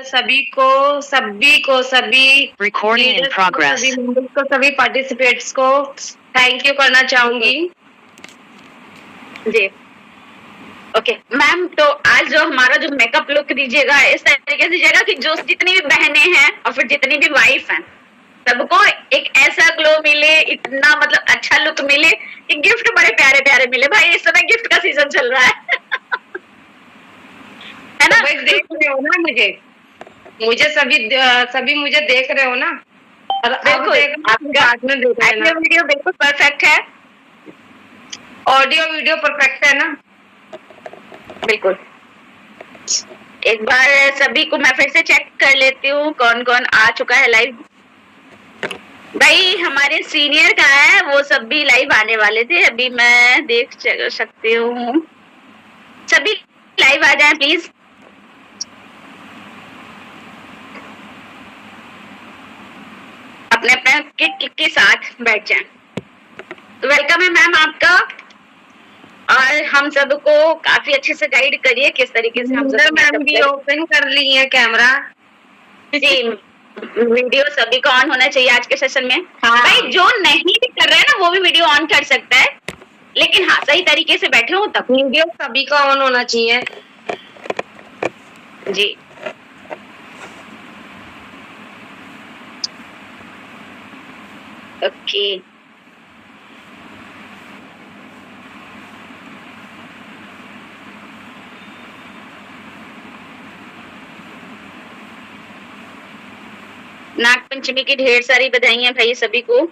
सभी Recording in leaders को, progress. सभी मेंबर्स को, सभी पार्टिसिपेट्स को थैंक यू करना चाहूंगी जी। ओके मैम, तो आज जो हमारा जो मेकअप लुक दीजिएगा इस तरीके से दीजिएगा कि जो जितनी भी बहनें हैं और फिर जितनी भी वाइफ हैं सबको एक ऐसा ग्लो मिले, इतना मतलब अच्छा लुक मिले कि गिफ्ट बड़े प्यारे प्यारे मिले। भाई इस समय गिफ्ट का सीजन चल रहा है ना? भाई देख रहे हो ना मुझे सभी मुझे देख रहे हो ना, और अब बिल्कुल आपका बाद में देख लेना। वीडियो बिल्कुल परफेक्ट है, ऑडियो वीडियो परफेक्ट है ना? बिल्कुल। एक बार सभी को मैं फिर से चेक कर लेती हूँ कौन कौन आ चुका है लाइव। भाई हमारे सीनियर कहाँ है, वो सब भी लाइव आने वाले थे, अभी मैं देख सकती हूँ। सभी लाइव आ जाएं प्लीज। अपने अपने के साथ बैठ जाएं। तो वेलकम है मैम आपका, और हम सबको काफी अच्छे से गाइड करिए किस तरीके से हम सब मैम भी ओपन कर ली है कैमरा। जी, वीडियो सभी को ऑन होना चाहिए आज के सेशन में। हाँ। भाई जो नहीं भी कर रहा है ना वो भी वीडियो ऑन कर सकता है, लेकिन हाँ सही तरीके से बैठे हो तब। वीडियो सभी का ऑन होना चाहिए जी। ओके नाग पंचमी की ढेर सारी बधाइयां भाई सभी को।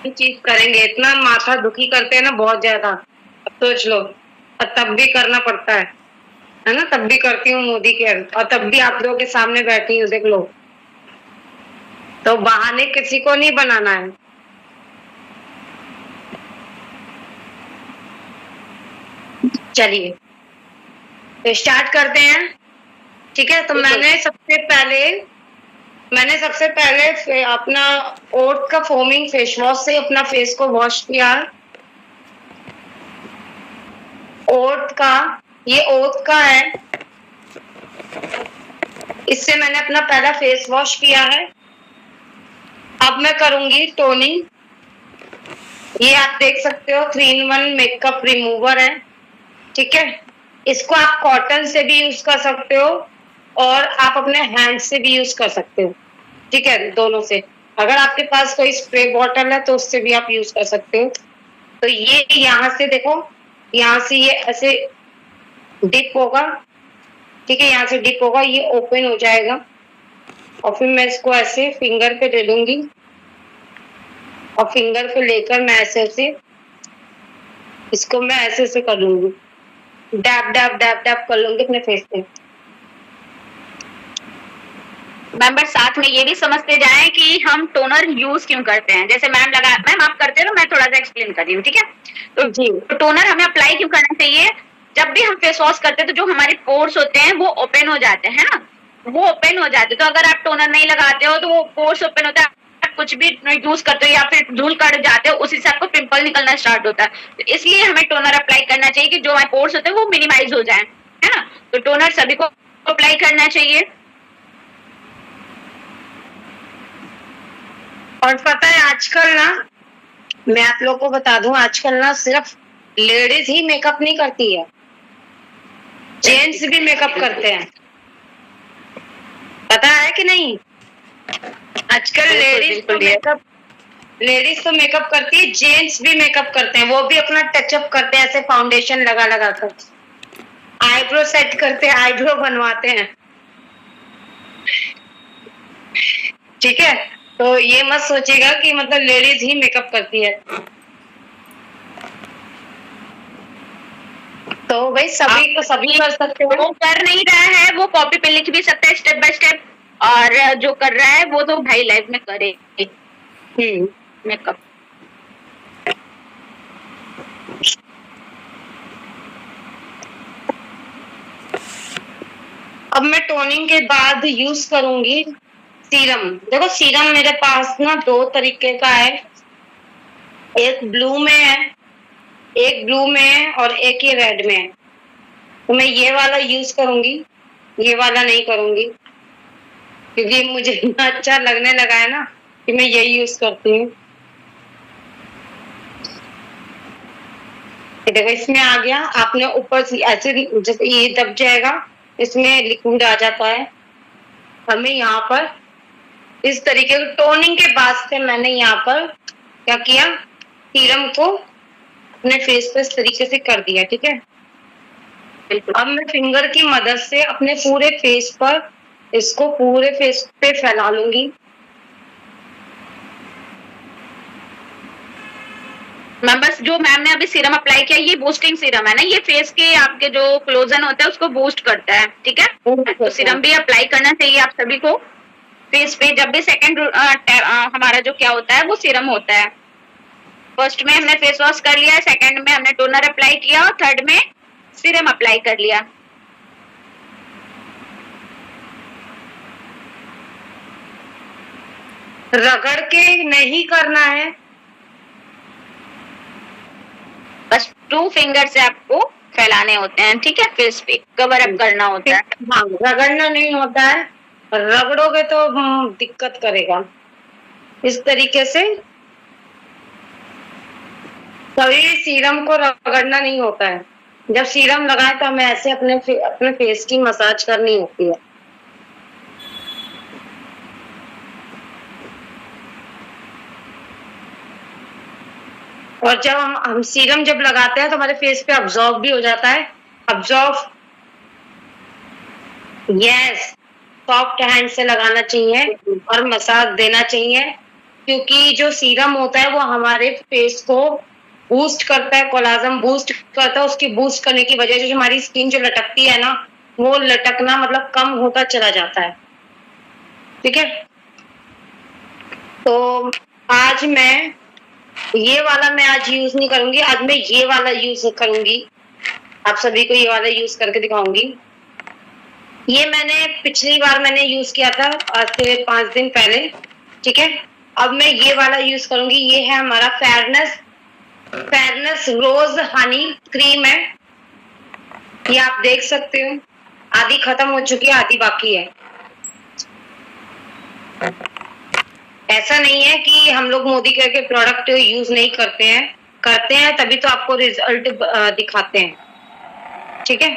चीज करेंगे, इतना माथा दुखी करते हैं ना बहुत ज्यादा। अब सोच लो, और तब भी करना पड़ता है ना? तब भी करती हूँ मोदी के, और तब भी आप लोगों के सामने बैठी हूँ, देख लो। तो बहाने किसी को नहीं बनाना है। चलिए तो स्टार्ट करते हैं, ठीक है? तो मैंने सबसे पहले अपना ओट का फोमिंग फेस वॉश से अपना फेस को वॉश किया। ओट का, ये ओट का है, इससे मैंने अपना पहला फेस वॉश किया है। अब मैं करूंगी टोनिंग। ये आप देख सकते हो 3-in-1 मेकअप रिमूवर है, ठीक है? इसको आप कॉटन से भी यूज कर सकते हो और आप अपने हैंड से भी यूज कर सकते हो, ठीक है? दोनों से। अगर आपके पास कोई स्प्रे बॉटल है तो उससे भी आप यूज कर सकते हो। तो ये यहाँ से देखो, यहाँ से ये ऐसे डिप होगा, ठीक है? यहाँ से डिप होगा, ये ओपन हो जाएगा, और फिर मैं इसको ऐसे फिंगर पे ले लूंगी, और फिंगर पे लेकर मैं ऐसे इसको मैं ऐसे कर लूंगी, डैप डैप डैप डैप कर लूंगी अपने फेस पे। मेंबर साथ में ये भी समझते जाएं कि हम टोनर यूज क्यों करते हैं। जैसे मैम आप करते हो ना, मैं थोड़ा सा एक्सप्लेन कर रही हूँ, ठीक है? तो जी, तो टोनर हमें अप्लाई क्यों करना चाहिए? जब भी हम फेस वॉश करते हैं तो जो हमारे पोर्स होते हैं वो ओपन हो जाते हैं ना, वो ओपन हो जाते हैं। तो अगर आप टोनर नहीं लगाते हो तो वो पोर्स ओपन होता है, कुछ भी यूज करते हो या फिर धूल कट जाते हो, उसी से आपको पिंपल निकलना स्टार्ट होता है। तो इसलिए हमें टोनर अप्लाई करना चाहिए कि जो हमारे पोर्स होते हैं वो मिनिमाइज हो जाए, है ना? तो टोनर सभी को अप्लाई करना चाहिए। और पता है आजकल ना, मैं आप लोग को बता दूं, आजकल ना सिर्फ लेडीज ही मेकअप नहीं करती है, जेंट्स भी मेकअप करते हैं, पता है कि नहीं? आजकल लेडीज तो मेकअप करती है, जेंट्स भी मेकअप करते हैं। वो भी अपना टचअप करते हैं, ऐसे फाउंडेशन लगा कर, आईब्रो सेट करते हैं, आईब्रो बनवाते हैं, ठीक है? तो ये मत सोचिएगा कि मतलब लेडीज ही मेकअप करती है। तो भाई सभी कर सकते हो। वो कर नहीं रहा है वो कॉपी पे लिख भी सकता है स्टेप बाय स्टेप, और जो कर रहा है वो तो भाई लाइफ में करे मेकअप। अब मैं टोनिंग के बाद यूज करूंगी सीरम। देखो सीरम मेरे पास ना 2 तरीके का है, एक ब्लू में है और एक ये रेड में है। तो मैं ये वाला यूज करूंगी, ये वाला नहीं करूंगी, क्योंकि मुझे इतना अच्छा लगने लगा है ना कि मैं यही यूज करती हूँ। देखो इसमें आ गया, आपने ऊपर से ऐसे जैसे ये दब जाएगा, इसमें लिक्विड आ जाता है। हमें यहाँ पर इस तरीके से टोनिंग के बाद से मैंने यहाँ पर क्या किया, सीरम को अपने फेस पे इस तरीके से कर दिया, ठीक है। बिल्कुल। अब मैं फिंगर की मदद से अपने पूरे फेस पर इसको पूरे फेस पे फैला लूंगी। मैं बस जो मैम ने अभी सीरम अप्लाई किया, ये बूस्टिंग सीरम है ना, ये फेस के आपके जो क्लोजन होता है उसको बूस्ट करता है, ठीक है। तो सीरम भी अप्लाई करना चाहिए आप सभी को फेस पे। जब भी सेकंड हमारा जो क्या होता है वो सीरम होता है। फर्स्ट में हमने फेस वॉश कर लिया, सेकंड में हमने टोनर अप्लाई किया और थर्ड में सीरम अप्लाई कर लिया। रगड़ के नहीं करना है, बस 2 फिंगर से आपको फैलाने होते हैं, ठीक है, फेस पे कवर अप करना होता है। हाँ, रगड़ना नहीं होता है, रगड़ोगे तो दिक्कत करेगा। इस तरीके से कभी सीरम को रगड़ना नहीं होता है। जब सीरम लगाए तो हमें ऐसे अपने फेस की मसाज करनी होती है। और जब हम सीरम जब लगाते हैं तो हमारे फेस पे अब्जॉर्ब भी हो जाता है। अब्जॉर्ब, यस, सॉफ्ट हैंड से लगाना चाहिए और मसाज देना चाहिए, क्योंकि जो सीरम होता है वो हमारे फेस को बूस्ट करता है, कोलाजन बूस्ट करता है। उसकी बूस्ट करने की वजह से जो हमारी स्किन जो लटकती है ना, वो लटकना मतलब कम होता चला जाता है, ठीक है। तो आज मैं ये वाला मैं आज यूज नहीं करूंगी, आज मैं ये वाला यूज करूंगी। आप सभी को ये वाला यूज करके दिखाऊंगी। ये मैंने पिछली बार मैंने यूज किया था, आज से 5 दिन पहले, ठीक है। अब मैं ये वाला यूज करूंगी। ये है हमारा फेयरनेस रोज हनी क्रीम है। ये आप देख सकते हो, आधी खत्म हो चुकी है, आधी बाकी है। ऐसा नहीं है कि हम लोग मोदी केयर के प्रोडक्ट यूज नहीं करते हैं तभी तो आपको रिजल्ट दिखाते हैं, ठीक है।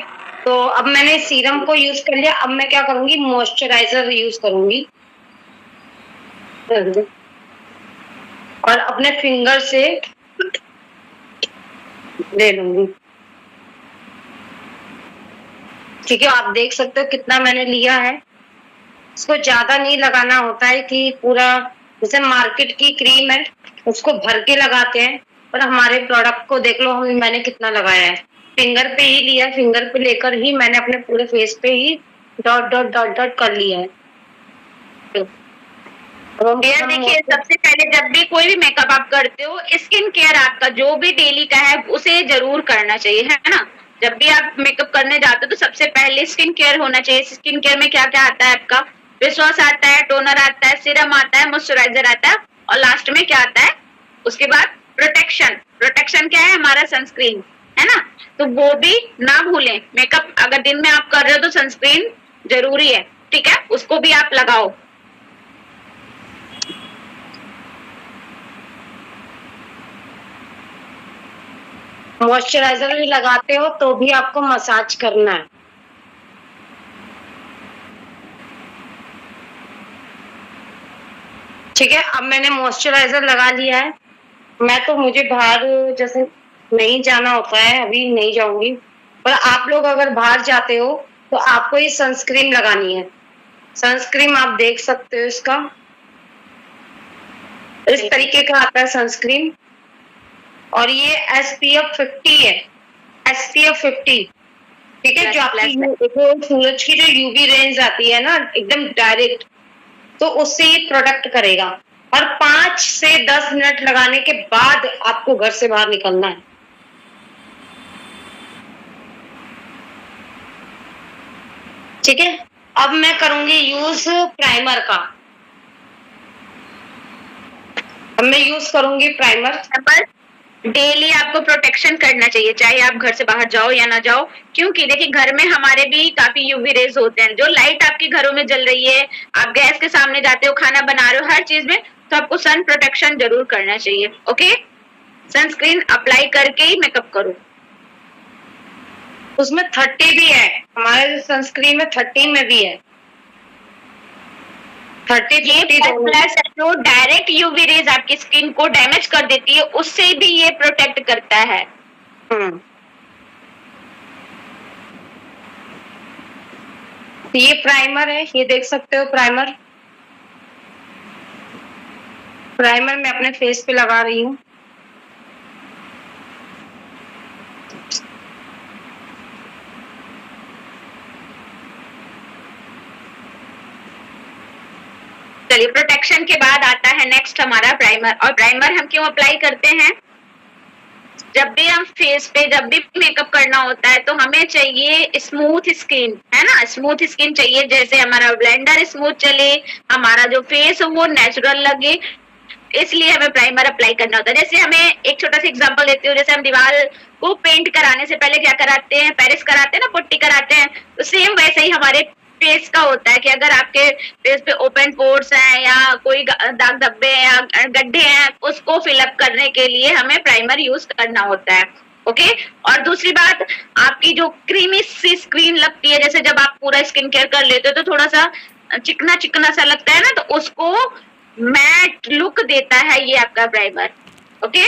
तो अब मैंने सीरम को यूज कर लिया, अब मैं क्या करूंगी, मॉइस्चराइजर यूज करूंगी और अपने फिंगर से ले लूंगी, ठीक है। आप देख सकते हो कितना मैंने लिया है। इसको ज्यादा नहीं लगाना होता है कि पूरा, जैसे मार्केट की क्रीम है उसको भर के लगाते हैं, पर हमारे प्रोडक्ट को देख लो मैंने कितना लगाया है। फिंगर पे ही लिया, फिंगर पे लेकर ही मैंने अपने पूरे फेस पे ही डॉट डॉट डॉट डॉट कर लिया है। यार देखिए, सबसे पहले जब भी कोई भी मेकअप आप करते हो, स्किन केयर आपका जो भी डेली का है उसे जरूर करना चाहिए, है ना। जब भी आप मेकअप करने जाते हो तो सबसे पहले स्किन केयर होना चाहिए। स्किन केयर में क्या क्या आता है आपका, फेस वॉश आता है, टोनर आता है, सीरम आता है, मॉइस्चराइजर आता है और लास्ट में क्या आता है, उसके बाद प्रोटेक्शन। प्रोटेक्शन क्या है, हमारा सनस्क्रीन, है ना। तो वो भी ना भूलें। मेकअप अगर दिन में आप कर रहे हो तो सनस्क्रीन जरूरी है, ठीक है, उसको भी आप लगाओ। मॉइस्चराइजर भी लगाते हो तो भी आपको मसाज करना है, ठीक है। अब मैंने मॉइस्चराइजर लगा लिया है। मैं तो, मुझे बाहर जैसे नहीं जाना होता है, अभी नहीं जाऊंगी, पर आप लोग अगर बाहर जाते हो तो आपको ये सनस्क्रीन लगानी है। सनस्क्रीन आप देख सकते हो, इसका इस तरीके का आता है सनस्क्रीन, और ये SPF 50 है, SPF 50, ठीक है। जो आपकी सूरज की जो UV रेंज आती है ना एकदम डायरेक्ट, तो उससे ये प्रोटेक्ट करेगा। और 5 से 10 मिनट लगाने के बाद आपको घर से बाहर निकलना है, ठीक है। अब मैं करूंगी यूज प्राइमर का। अब मैं यूज करूंगी प्राइमर। डेली आपको प्रोटेक्शन करना चाहिए, चाहे आप घर से बाहर जाओ या ना जाओ, क्योंकि देखिए घर में हमारे भी काफी यूवी रेज होते हैं। जो लाइट आपके घरों में जल रही है, आप गैस के सामने जाते हो, खाना बना रहे हो, हर चीज में, तो आपको सन प्रोटेक्शन जरूर करना चाहिए। ओके, सनस्क्रीन अप्लाई करके ही मेकअप करो। उसमें 30 भी है, हमारे सनस्क्रीन में 30 में भी है, 30 ये 50 दोनों। प्लस जो डायरेक्ट यूवी रेज आपकी स्किन को डैमेज कर देती है, उससे भी ये प्रोटेक्ट करता है। ये प्राइमर है, ये देख सकते हो प्राइमर। प्राइमर मैं अपने फेस पे लगा रही हूँ। चलिए, प्रोटेक्शन के बाद आता है नेक्स्ट हमारा प्राइमर। और प्राइमर हम क्यों अप्लाई करते हैं? जब भी हम फेस पे जब भी मेकअप करना होता है तो हमें चाहिए स्मूथ स्किन, है ना, स्मूथ स्किन चाहिए, जैसे हमारा ब्लेंडर स्मूथ चले, हमारा जो फेस है वो नेचुरल लगे, इसलिए हमें प्राइमर अप्लाई करना होता है। जैसे हमें एक छोटा सा एग्जांपल देती हूँ, जैसे हम दीवार को पेंट कराने से पहले क्या कराते हैं, पेरिस कराते हैं ना, पुट्टी कराते हैं, तो सेम वैसे ही हमारे फेस का होता है कि अगर आपके फेस पे ओपन पोर्स हैं या कोई दाग धब्बे हैं या गड्ढे हैं, उसको फिलअप करने के लिए हमें प्राइमर यूज करना होता है। ओके, और दूसरी बात, आपकी जो क्रीमी सी स्किन लगती है, जैसे जब आप पूरा स्किन केयर कर लेते हो तो थोड़ा सा चिकना चिकना सा लगता है ना, तो उसको मैट लुक देता है ये आपका प्राइमर। ओके,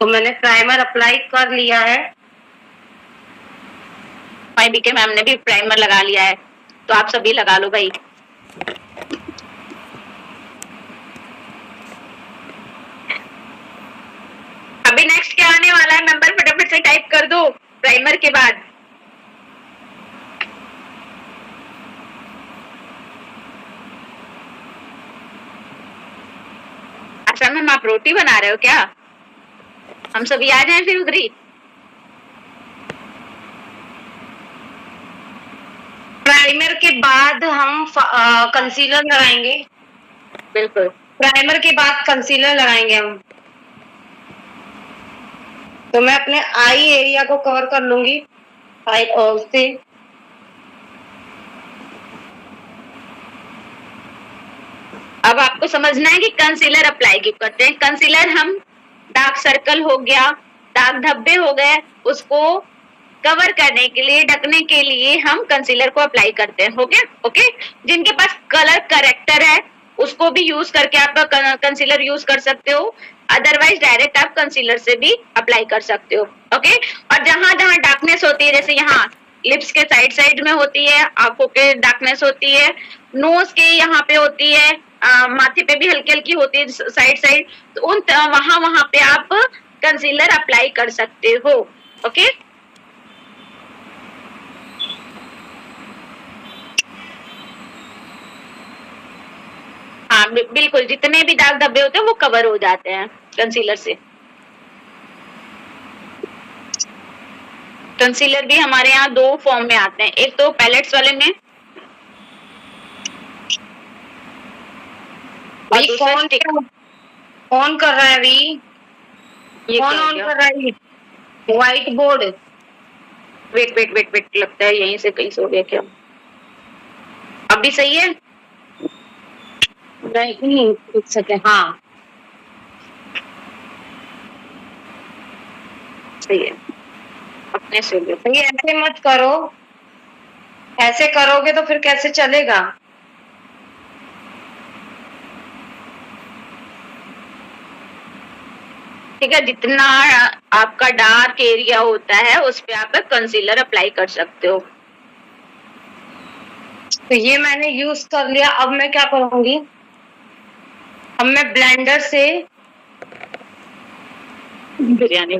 तो मैंने प्राइमर अप्लाई कर लिया है। भाई बीके मैम ने भी प्राइमर लगा लिया है, तो आप सभी लगा लो भाई। अभी नेक्स्ट क्या आने वाला है, मेंबर फटाफट से टाइप कर दो प्राइमर के बाद। अच्छा मैम, आप रोटी बना रहे हो क्या? हम सभी आ जाएं फिर उधर ही। प्राइमर के बाद हम कंसीलर लगाएंगे। बिल्कुल, प्राइमर के बाद कंसीलर लगाएंगे हम। तो मैं अपने आई एरिया को कवर कर लूंगी आई से। अब आपको समझना है कि कंसीलर अप्लाई क्यों करते हैं। कंसीलर हम डार्क सर्कल हो गया, दाग धब्बे हो गए, उसको कवर करने के लिए, ढकने के लिए हम कंसीलर को अप्लाई करते हैं। हो गया? ओके, जिनके पास कलर करेक्टर है उसको भी यूज करके आप कंसीलर यूज कर सकते हो, अदरवाइज डायरेक्ट आप कंसीलर से भी अप्लाई कर सकते हो। ओके, और जहां जहां डार्कनेस होती है, जैसे यहाँ लिप्स के साइड साइड में होती है, आंखों के डार्कनेस होती है, नोज के यहाँ पे होती है, माथे पे भी हल्की हल्की होती है साइड साइड, तो उन वहां वहां पे आप कंसीलर अप्लाई कर सकते हो। ओके, हाँ बिल्कुल, जितने भी दाग धब्बे होते हैं वो कवर हो जाते हैं कंसीलर से। कंसीलर भी हमारे यहाँ दो फॉर्म में आते हैं, एक तो पैलेट्स वाले में, और दूसरा स्टिक। ऑन कर रहा है अभी, कौन ऑन कर रहा है? White board. Wait wait wait wait, लगता है यहीं से कहीं से हो गया क्या? अभी सही है? नहीं, एक सेकेंड। हाँ सही है, अपने से हो ये ऐसे मत करो, ऐसे करोगे तो फिर कैसे चलेगा? ठीक है, जितना आपका डार्क एरिया होता है उस पे आप कंसीलर अप्लाई कर सकते हो। तो ये मैंने यूज कर लिया, अब मैं क्या करूंगी, अब मैं ब्लेंडर से बिरयानी,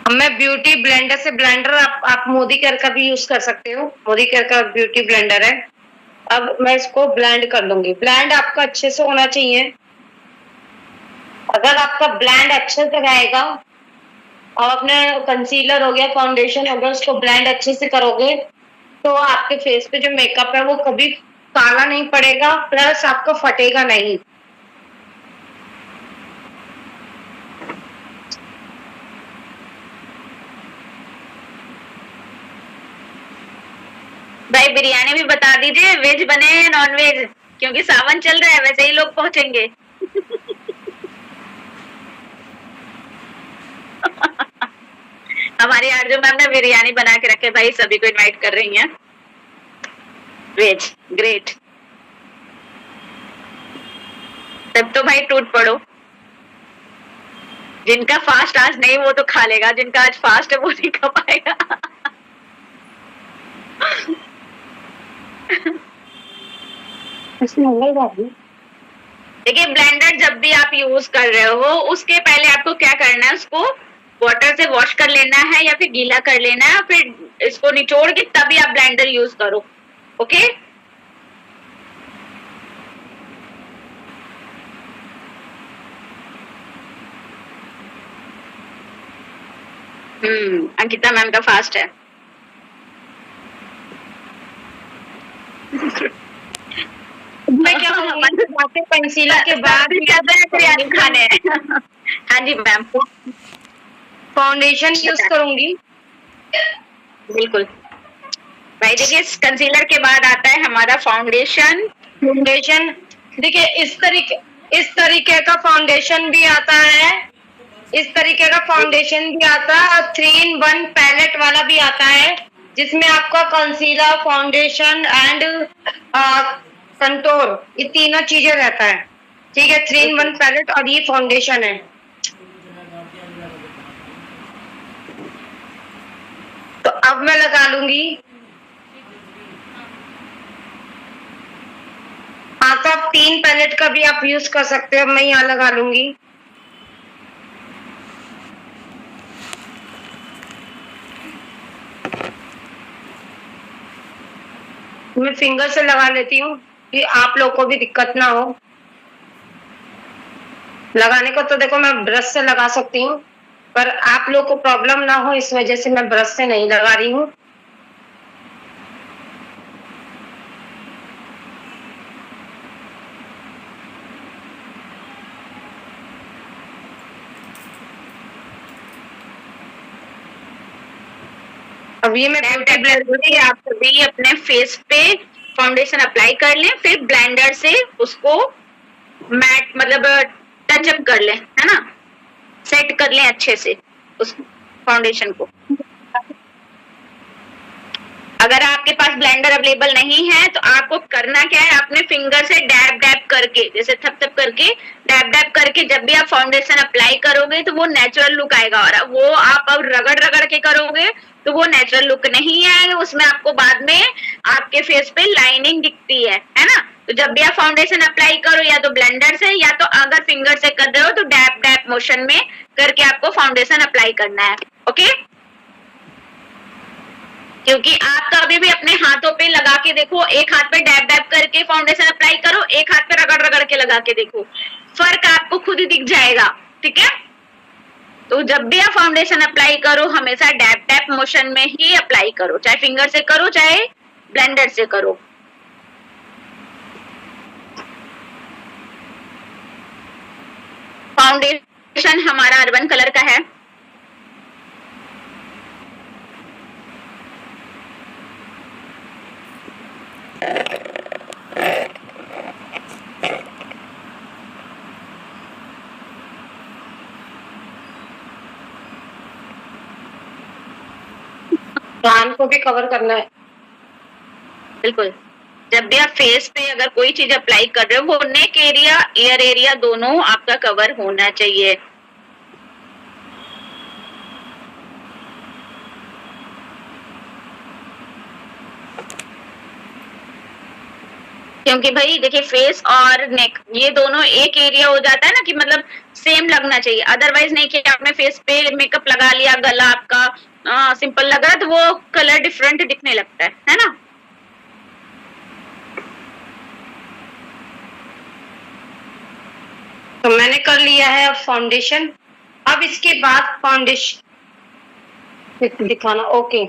अब मैं ब्यूटी ब्लेंडर से, ब्लेंडर आप मोदी केयर का भी यूज कर सकते हो, मोदी केयर का ब्यूटी ब्लेंडर है। अब मैं इसको ब्लेंड कर लूंगी। ब्लेंड आपका अच्छे से होना चाहिए, अगर आपका ब्लेंड अच्छे से रहेगा और अपने कंसीलर हो गया, फाउंडेशन हो गया, उसको ब्लेंड अच्छे से करोगे तो आपके फेस पे जो मेकअप है वो कभी काला नहीं पड़ेगा, प्लस आपका फटेगा नहीं। भाई बिरयानी भी बता दीजिए, वेज बने या नॉन वेज, क्योंकि सावन चल रहा है, वैसे ही लोग पहुंचेंगे। हमारी आरजू मैम ने बिरयानी बना के रखे भाई, सभी को इनवाइट कर रही हैं। वेज ग्रेट, तब तो भाई टूट पड़ो। जिनका फास्ट आज नहीं वो तो खा लेगा, जिनका आज फास्ट है वो नहीं खा पाएगा। देखिए ब्लेंडर जब भी आप यूज कर रहे हो उसके पहले आपको क्या करना है, उसको वाटर से वॉश कर लेना है या फिर गीला कर लेना है, फिर इसको निचोड़ के तभी आप ब्लेंडर यूज करो। ओके, अंकिता मैम का फास्ट है। मैं क्या कहूँगी, कंसीलर के बाद बिरयानी खाने। हाँ जी मैम, फाउंडेशन यूज करूंगी। बिल्कुल भाई, देखिए कंसीलर के बाद आता है हमारा फाउंडेशन। फाउंडेशन देखिए इस तरीके का फाउंडेशन भी आता है, इस तरीके का फाउंडेशन भी आता है, और 3-in-1 पैलेट वाला भी आता है, जिसमें आपका कंसीलर, फाउंडेशन एंड कंटूर, ये तीनों चीजें रहता है। ठीक है, 3-in-1 पैलेट और ये फाउंडेशन है। तो अब मैं लगा लूंगी। हाँ, तो आप 3 पैलेट का भी आप यूज कर सकते हो, मैं यहाँ लगा लूंगी। मैं फिंगर से लगा लेती हूँ कि आप लोग को भी दिक्कत ना हो। लगाने को तो देखो मैं ब्रश से लगा सकती हूँ, पर आप लोग को प्रॉब्लम ना हो इस वजह से मैं ब्रश से नहीं लगा रही हूँ। अब ये मैं ब्यूटी ब्लेंडर से आप सभी अपने फेस पे फाउंडेशन अप्लाई कर लें, फिर ब्लेंडर से उसको मैट मतलब टचअप कर लें, है ना, सेट कर लें अच्छे से उस फाउंडेशन को। अगर आपके पास ब्लेंडर अवेलेबल नहीं है तो आपको करना क्या है, अपने फिंगर से डैब डैब करके, जैसे थप थप करके डैब डैब करके जब भी आप फाउंडेशन अप्लाई करोगे तो वो नेचुरल लुक आएगा, और वो आप अब रगड़ रगड़ के करोगे तो वो नेचुरल लुक नहीं आएगा, उसमें आपको बाद में आपके फेस पे लाइनिंग दिखती है ना। तो जब भी आप फाउंडेशन अप्लाई करो या तो ब्लेंडर से या तो अगर फिंगर से कर रहे हो तो डैब डैब मोशन में करके आपको फाउंडेशन अप्लाई करना है। ओके, क्योंकि आप तो अभी भी अपने हाथों पे लगा के देखो, एक हाथ पे डैब डैब करके फाउंडेशन अप्लाई करो, एक हाथ पे रगड़ रगड़ के लगा के देखो, फर्क आपको खुद ही दिख जाएगा। ठीक है, तो जब भी आप फाउंडेशन अप्लाई करो हमेशा डैब डैब मोशन में ही अप्लाई करो, चाहे फिंगर से करो चाहे ब्लेंडर से करो। फाउंडेशन हमारा अर्बन कलर का है। कान को भी कवर करना है। बिल्कुल, जब भी आप फेस पे अगर कोई चीज अप्लाई कर रहे हो वो नेक एरिया ईयर एरिया दोनों आपका कवर होना चाहिए। क्योंकि भाई देखिए फेस और नेक ये दोनों एक एरिया हो जाता है ना, कि मतलब सेम लगना चाहिए, अदरवाइज नहीं कि आपने फेस पे मेकअप लगा लिया, गला आपका सिंपल लग रहा है तो वो कलर डिफरेंट दिखने लगता है ना। तो मैंने कर लिया है अब फाउंडेशन। अब इसके बाद फाउंडेशन दिखाना। ओके,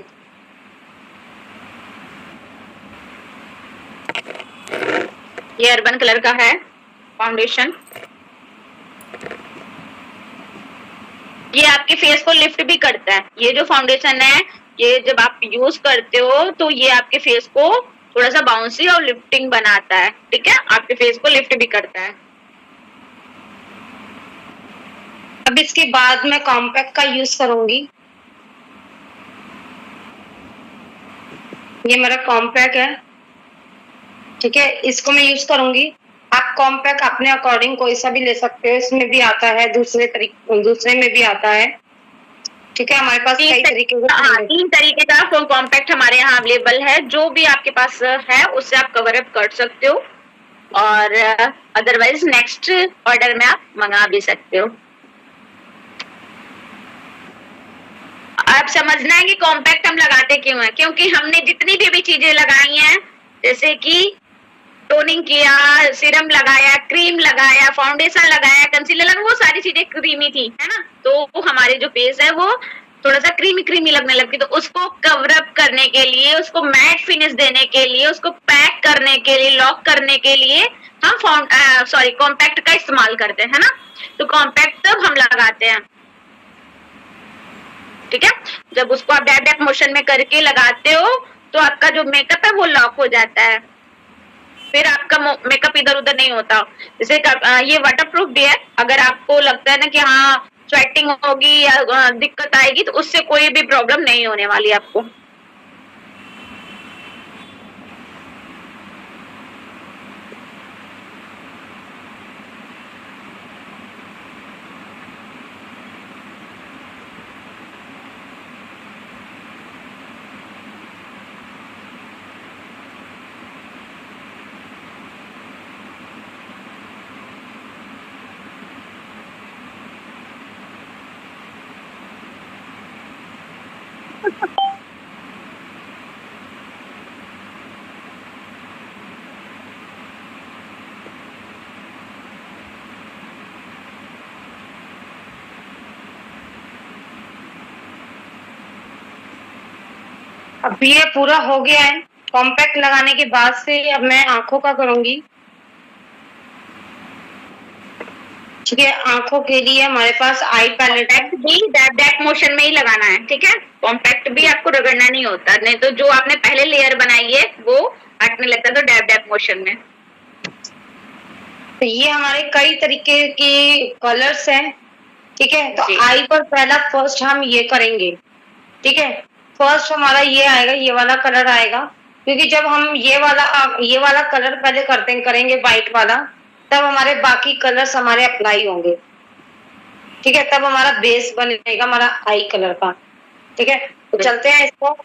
ये अर्बन कलर का है फाउंडेशन। ये आपके फेस को लिफ्ट भी करता है। ये जो फाउंडेशन है, ये जब आप यूज करते हो तो ये आपके फेस को थोड़ा सा बाउंसी और लिफ्टिंग बनाता है, ठीक है, आपके फेस को लिफ्ट भी करता है। अब इसके बाद मैं कॉम्पैक्ट का यूज करूंगी। ये मेरा कॉम्पैक्ट है, ठीक है, इसको मैं यूज करूंगी। आप कॉम्पैक्ट अपने अकॉर्डिंग कोई सा भी ले सकते हो, इसमें भी आता है, दूसरे में भी आता है, ठीक है। हमारे पास कई तरीके के 3 तरीके का कॉम्पैक्ट हमारे यहाँ अवेलेबल है। जो भी आपके पास है उससे आप कवर अप कर सकते हो, और अदरवाइज नेक्स्ट ऑर्डर में आप मंगा भी सकते हो। आप समझना है कि कॉम्पैक्ट हम लगाते क्यों हैं, क्योंकि हमने जितनी भी चीजें लगाई हैं, जैसे कि टोनिंग किया, सीरम लगाया, क्रीम लगाया, फाउंडेशन लगाया, कंसीलर लगाया, वो सारी चीजें क्रीमी थी, है ना। तो हमारे जो फेस है वो थोड़ा सा क्रीमी क्रीमी लगने लगी, तो उसको कवर अप करने के लिए, उसको मैट फिनिश देने के लिए, उसको पैक करने के लिए, लॉक करने के लिए हम कॉम्पैक्ट का इस्तेमाल करते हैं, है ना। तो कॉम्पैक्ट तब हम लगाते हैं, ठीक है। जब उसको आप डैब डैब मोशन में करके लगाते हो तो आपका जो मेकअप है वो लॉक हो जाता है, फिर आपका मेकअप इधर उधर नहीं होता। जैसे ये वाटरप्रूफ भी है। अगर आपको लगता है ना कि हाँ स्वेटिंग होगी या दिक्कत आएगी, तो उससे कोई भी प्रॉब्लम नहीं होने वाली आपको। अब ये पूरा हो गया है। कॉम्पैक्ट लगाने के बाद से अब मैं आंखों का करूंगी, ठीक है। आंखों के लिए हमारे पास आई पैलेट है, भी डैब डैब मोशन में ही लगाना है, ठीक है। कॉम्पैक्ट भी आपको रगड़ना नहीं होता, नहीं तो जो आपने पहले लेयर बनाई है वो हटने लगता है, तो डैब डैब मोशन में। तो ये हमारे कई तरीके के कलर्स हैं, ठीक है। तो आई पर पहला फर्स्ट हम ये करेंगे, ठीक है। फर्स्ट हमारा ये आएगा, ये वाला कलर आएगा, क्योंकि जब हम ये वाला कलर पहले करेंगे व्हाइट वाला, तब हमारे बाकी कलर्स हमारे अप्लाई होंगे, ठीक है। तब हमारा बेस बनेगा हमारा आई कलर का, ठीक है। तो चलते हैं, इसको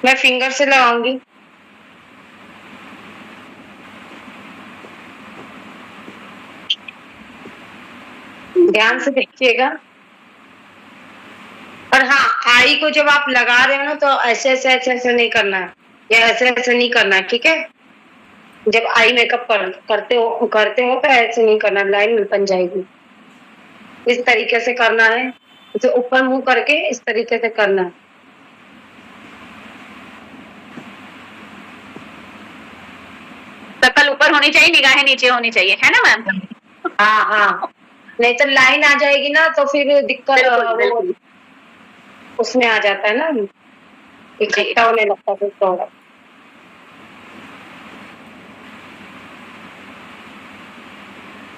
मैं फिंगर से लगाऊंगी। ध्यान से देखिएगा। और हाँ, आई को जब आप लगा रहे हो ना, तो ऐसे ऐसे ऐसे ऐसे नहीं करना है, या ऐसे ऐसे नहीं करना है, ठीक है। जब आई मेकअप करते हो तो ऐसे नहीं करना, लाइन बन जाएगी। इस तरीके से करना है, इसे ऊपर मुंह करके इस तरीके से करना है। शक्ल ऊपर होनी चाहिए, निगाहें नीचे होनी चाहिए, है ना मैम। हाँ हाँ, नहीं तो लाइन आ जाएगी ना, तो फिर दिक्कत उसमें आ जाता है ना, इकट्ठा होने लगता है थोड़ा।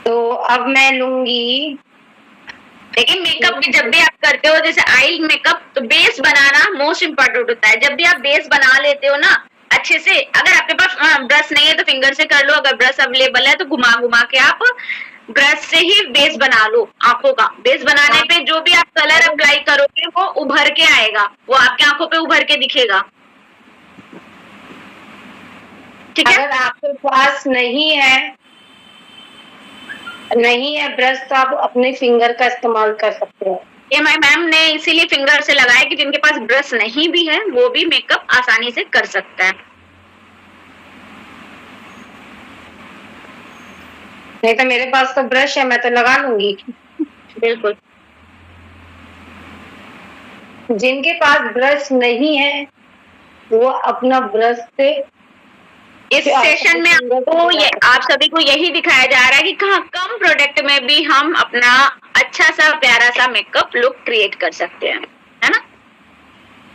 तो अब मैं लूंगी, लेकिन मेकअप भी जब भी आप करते हो, जैसे आई मेकअप, तो बेस बनाना मोस्ट इम्पोर्टेंट होता है। जब भी आप बेस बना लेते हो ना अच्छे से, अगर आपके पास ब्रश नहीं है तो फिंगर से कर लो, अगर ब्रश अवेलेबल है तो घुमा घुमा के आप ब्रश से ही बेस बना लो। आंखों का बेस बनाने पे जो भी आप कलर अप्लाई करोगे वो उभर के आएगा, वो आपकी आंखों पे उभर के दिखेगा, ठीक है। अगर आपके पास नहीं है ब्रश, तो आप अपने फिंगर का इस्तेमाल कर सकते हो। ये मैम ने इसीलिए फिंगर से लगाया कि जिनके पास ब्रश नहीं भी है वो भी मेकअप आसानी से कर सकता है। नहीं तो मेरे पास तो ब्रश है, मैं तो लगा लूंगी। बिल्कुल। जिनके पास ब्रश नहीं है वो अपना ब्रश से इस सेशन में आप सभी को यही दिखाया जा रहा है कि कम प्रोडक्ट में भी हम अपना अच्छा सा प्यारा सा मेकअप लुक क्रिएट कर सकते हैं, है ना।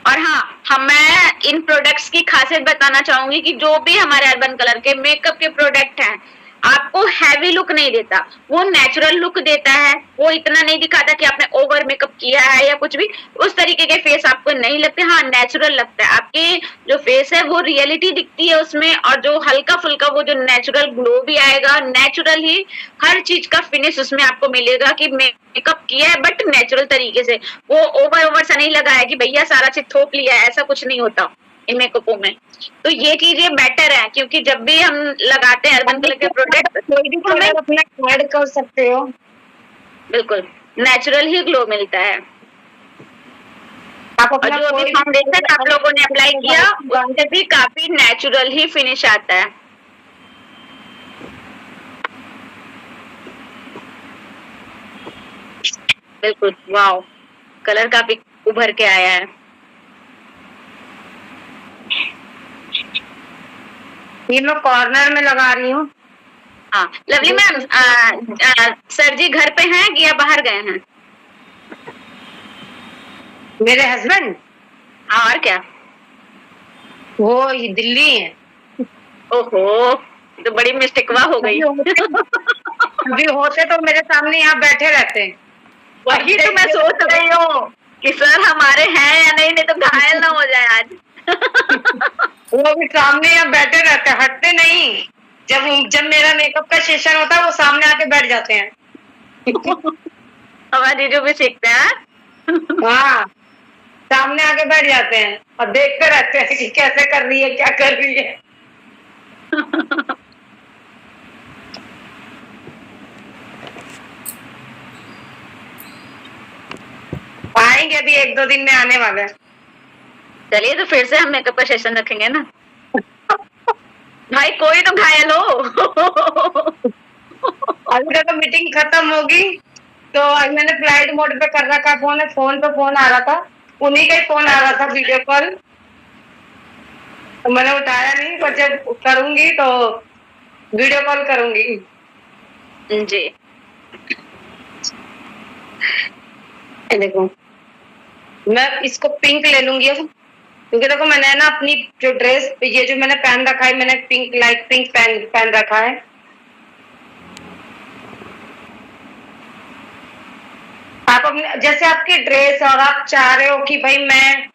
और हाँ, मैं इन प्रोडक्ट्स की खासियत बताना चाहूंगी कि जो भी हमारे अर्बन कलर के मेकअप के प्रोडक्ट हैं, आपको हैवी लुक नहीं देता, वो नेचुरल लुक देता है। वो इतना नहीं दिखाता कि आपने ओवर मेकअप किया है या कुछ भी, उस तरीके के फेस आपको नहीं लगते। हाँ, नेचुरल लगता है। आपके जो फेस है वो रियलिटी दिखती है उसमें, और जो हल्का फुल्का वो जो नेचुरल ग्लो भी आएगा, नेचुरल ही हर चीज का फिनिश उसमें आपको मिलेगा कि मेकअप किया है बट नेचुरल तरीके से। वो ओवर सा नहीं लगा है कि भैया सारा चीज थोप लिया है, ऐसा कुछ नहीं होता इन मेकअपों में। तो ये चीजें बेटर है, क्योंकि जब भी हम लगाते हैं अर्बन कलर के प्रोडक्ट, कोई भी कलर अपना ऐड कर सकते हो। बिल्कुल नेचुरल ही ग्लो मिलता है। आप और जो अभी फाउंडेशन आप लोगों ने अप्लाई किया उससे भी काफी नेचुरल ही फिनिश आता है। बिल्कुल, वाओ, कलर काफी उभर के आया है। ये मैं कॉर्नर में लगा रही हूँ। हाँ लवली मैम, सर जी घर पे हैं या बाहर गए हैं? मेरे हस्बैंड? हाँ, और क्या, वो ये दिल्ली है। ओहो, तो बड़ी मिस्टेकवा हो गई। अभी होते तो मेरे सामने यहाँ बैठे रहते। वही तो मैं सोच रही हूँ कि सर हमारे हैं या नहीं, नहीं तो घायल ना हो जाए आज। वो भी सामने यहाँ बैठे रहते, हटते नहीं। जब मेरा मेकअप का सेशन होता है वो सामने आके बैठ जाते हैं। हमारे जीजू भी सीखते हैं। हाँ, सामने आके बैठ जाते हैं और देखते रहते हैं कि कैसे कर रही है, क्या कर रही है। आएंगे अभी 1-2 दिन में आने वाले हैं। चलिए तो फिर से हम मेकअप का सेशन रखेंगे ना। भाई कोई तो घायल हो। अभी तो मीटिंग खत्म होगी तो आज मैंने फ्लाइट मोड पे कर रखा फोन है। फोन पे फोन आ रहा था, उन्हीं का ही फोन आ रहा था, वीडियो कॉल। तो मैंने उठाया नहीं, पर जब करूंगी तो वीडियो कॉल करूंगी। जी देखो, मैं इसको पिंक ले लूंगी अब, क्योंकि देखो मैंने ना अपनी जो ड्रेस, ये जो मैंने पहन रखा है, मैंने पिंक, लाइट पिंक पहन रखा है। आप अपने जैसे आपकी ड्रेस और आप चाह रहे हो कि भाई मैं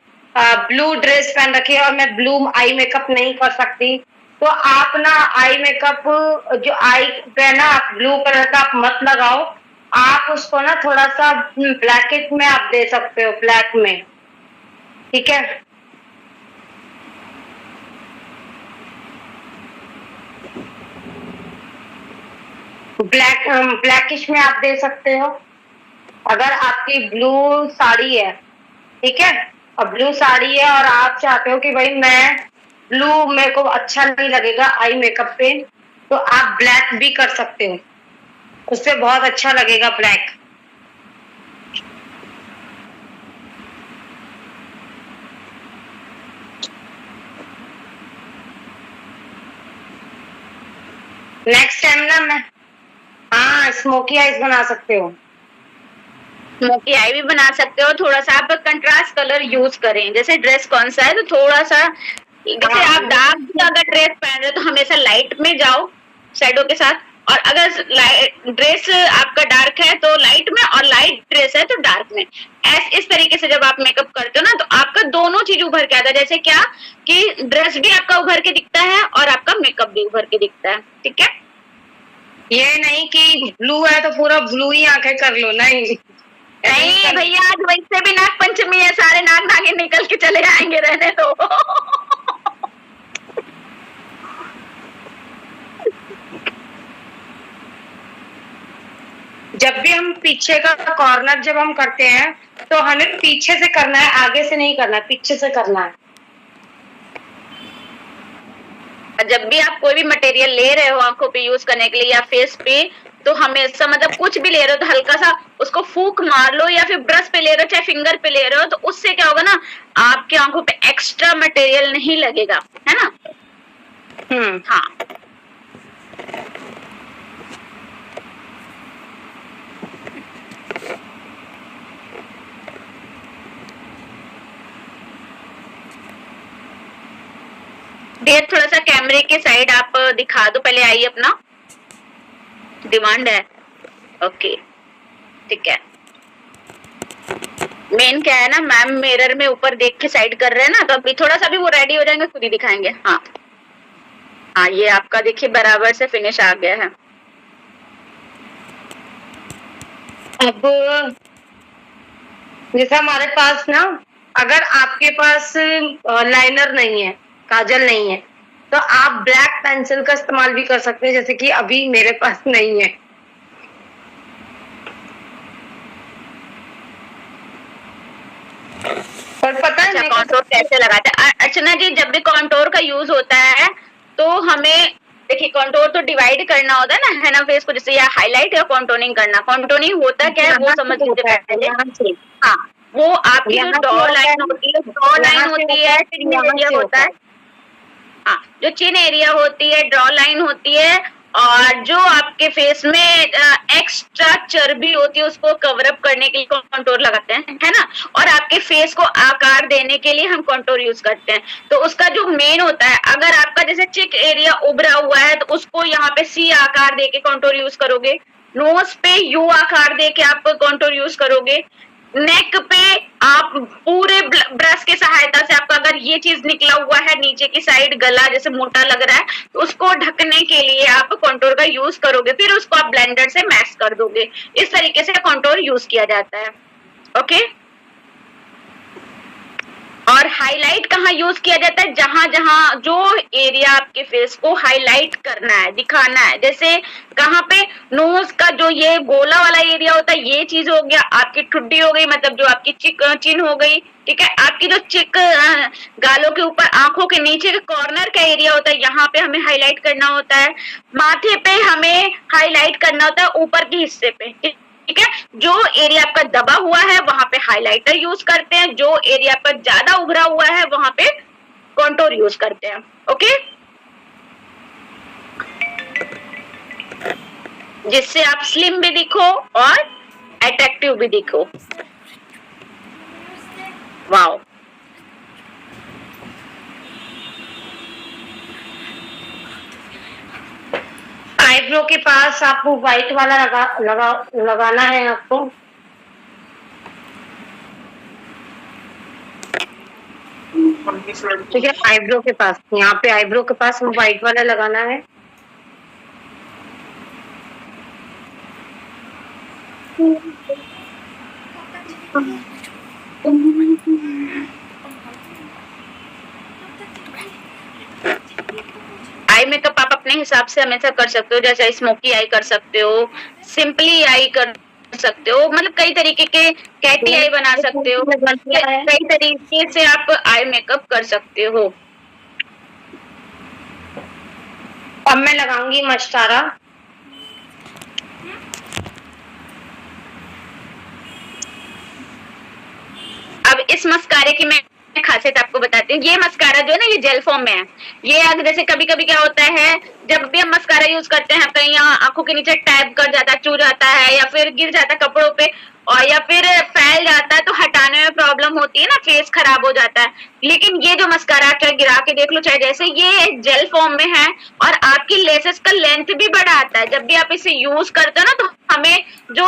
ब्लू ड्रेस पहन रखी है और मैं ब्लू आई मेकअप नहीं कर सकती, तो आप ना आई मेकअप जो आई पे ना आप ब्लू कलर का आप मत लगाओ। आप उसको ना थोड़ा सा ब्लैकेट में आप दे सकते हो, ब्लैक में, ठीक है। ब्लैकिश में आप दे सकते हो। अगर आपकी ब्लू साड़ी है, ठीक है, और ब्लू साड़ी है और आप चाहते हो कि भाई मैं ब्लू, मेरे को अच्छा नहीं लगेगा आई मेकअप पे, तो आप ब्लैक भी कर सकते हो, उससे बहुत अच्छा लगेगा ब्लैक। नेक्स्ट टाइम ना मैं, हाँ, स्मोकी आईज बना सकते हो। स्मोकी आई भी बना सकते हो। थोड़ा सा आप कंट्रास्ट कलर यूज करें, जैसे ड्रेस कौन सा है तो थोड़ा सा, जैसे आप डार्क अगर ड्रेस पहन रहे हो तो हमेशा लाइट में जाओ शेडो के साथ, और अगर ड्रेस आपका डार्क है तो लाइट में, और लाइट ड्रेस है तो डार्क में। इस तरीके से जब आप मेकअप करते हो ना तो आपका दोनों चीज उभर के आता है। जैसे क्या कि ड्रेस भी आपका उभर के दिखता है और आपका मेकअप भी उभर के दिखता है, ठीक है। ये नहीं कि ब्लू है तो पूरा ब्लू ही आंखें कर लो, नहीं नहीं भैया, आज वैसे भी नाग पंचमी है, सारे नाग नागे निकल के चले आएंगे, रहने दो। जब भी हम पीछे का कॉर्नर जब हम करते हैं तो हमें पीछे से करना है, आगे से नहीं करना है, पीछे से करना है। जब भी आप कोई भी मटेरियल ले रहे हो आंखों पे यूज करने के लिए या फेस पे, तो हमेशा मतलब कुछ भी ले रहे हो तो हल्का सा उसको फूंक मार लो, या फिर ब्रश पे ले रहे हो चाहे फिंगर पे ले रहे हो, तो उससे क्या होगा ना, आपकी आंखों पे एक्स्ट्रा मटेरियल नहीं लगेगा, है ना। हाँ, डियर थोड़ा सा कैमरे के साइड आप दिखा दो, पहले आइए, अपना डिमांड है। ओके, ठीक है। मेन क्या है ना, मैम मिरर में ऊपर देख के साइड कर रहे हैं ना, तो अभी थोड़ा सा भी वो रेडी हो जाएंगे खुद ही दिखाएंगे। हाँ हाँ, ये आपका देखिए बराबर से फिनिश आ गया है। अब जैसे हमारे पास ना, अगर आपके पास लाइनर नहीं है, काजल नहीं है, तो आप ब्लैक पेंसिल का इस्तेमाल भी कर सकते हैं, जैसे कि अभी मेरे पास नहीं है। पर पता है अच्छा, कॉन्टोर कैसे लगाते हैं अर्चना जी? जब भी कॉन्टोर का यूज होता है तो हमें देखिए कॉन्टोर तो डिवाइड करना होता है ना फेस को, जैसे या हाईलाइट या कॉन्टोनिंग करना। कॉन्टोनिंग होता क्या है वो समझ लीजिए पहले। हाँ, वो आपकी जो डॉ लाइन होती है, डॉ लाइन होती है, चिन एरिया होता है। हाँ, जो चिन एरिया होती है, ड्रॉ लाइन होती है, और जो आपके फेस में एक्स्ट्रा चर्बी होती है उसको कवर अप करने के लिए कॉन्टोर लगाते हैं, है ना। और आपके फेस को आकार देने के लिए हम कॉन्टोर यूज करते हैं। तो उसका जो मेन होता है, अगर आपका जैसे चिक एरिया उभरा हुआ है तो उसको यहाँ पे सी आकार दे के कॉन्टोर यूज करोगे, नोज पे यू आकार दे के आप कॉन्टोर यूज करोगे, नेक पे आप पूरे ब्रश के सहायता से, आपका अगर ये चीज निकला हुआ है नीचे की साइड, गला जैसे मोटा लग रहा है, तो उसको ढकने के लिए आप कॉन्टोर का यूज करोगे, फिर उसको आप ब्लेंडर से मैश कर दोगे। इस तरीके से कॉन्टोर यूज किया जाता है। ओके, और हाईलाइट कहाँ यूज किया जाता है? जहां जहां जो एरिया आपके फेस को हाईलाइट करना है, दिखाना है, जैसे कहाँ पे नोज का जो ये गोला वाला एरिया होता है, ये चीज हो गया, आपकी ठुड्डी हो गई, मतलब जो आपकी चिन हो गई, ठीक है। आपकी जो गालों के ऊपर आंखों के नीचे के कॉर्नर का एरिया होता है, यहाँ पे हमें हाईलाइट करना होता है। माथे पे हमें हाईलाइट करना होता है ऊपर के हिस्से पे, ठीक है। जो एरिया आपका दबा हुआ है वहां पे हाइलाइटर यूज करते हैं, जो एरिया पर ज्यादा उभरा हुआ है वहां पे कॉन्टोर यूज करते हैं। ओके, जिससे आप स्लिम भी दिखो और अट्रैक्टिव भी दिखो। वाओ, आईब्रो के पास आपको व्हाइट वाला लगाना है आपको। ठीक है, आईब्रो के पास, यहाँ पे आईब्रो के पास वो व्हाइट वाला लगाना है। आई मेकअप आप अपने हिसाब से हमेशा कर सकते हो, जैसे स्मोकी आई कर सकते हो, सिंपली आई कर सकते हो, मतलब कई तरीके के कैटी आई बना सकते हो, कई तरीके से आप आई मेकअप कर सकते हो। अब मैं लगाऊंगी मस्कारा। अब इस मस्कारे की मैं खासियत आपको बताती हूँ। ये मस्कारा जो है ना, ये जेल फॉर्म में है। ये अगर जैसे कभी कभी क्या होता है, जब भी हम मस्कारा यूज करते हैं, कहीं यहाँ आंखों के नीचे टैब कर जाता है, चू जाता है, या फिर गिर जाता है कपड़ों पे, और या फिर फैल जाता है, तो हटाने में प्रॉब्लम होती है ना, फेस खराब हो जाता है। लेकिन ये जो मस्कारा, चाहे गिरा के देख लो, चाहे जैसे, ये जेल फॉर्म में है और आपकी लेसेस का लेंथ भी बढ़ाता है। जब भी आप इसे यूज करते हो ना, तो हमें जो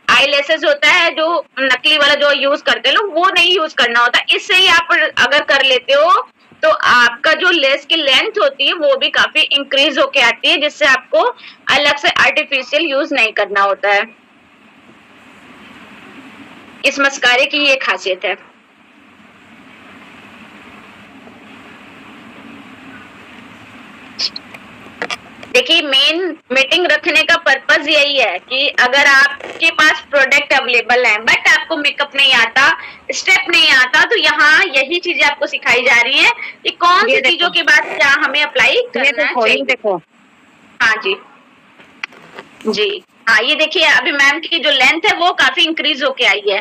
आई लेसेस होता है, जो नकली वाला जो यूज करते हैं लोग, वो नहीं यूज करना होता। इससे ही आप अगर कर लेते हो तो आपका जो लेस की लेंथ होती है वो भी काफी इंक्रीज होके आती है, जिससे आपको अलग से आर्टिफिशियल यूज नहीं करना होता है। इस मस्कारे की ये खासियत है। देखिए, मेन मीटिंग रखने का पर्पस यही है कि अगर आपके पास प्रोडक्ट अवेलेबल है बट आपको मेकअप नहीं आता, स्टेप नहीं आता, तो यहाँ यही चीजें आपको सिखाई जा रही है कि कौन ये सी चीजों के बाद क्या हमें अप्लाई ये करना देखो, ये चाहिए। देखो, हाँ जी, जी हाँ, ये देखिए अभी मैम की जो लेंथ है वो काफी इंक्रीज होके आई है,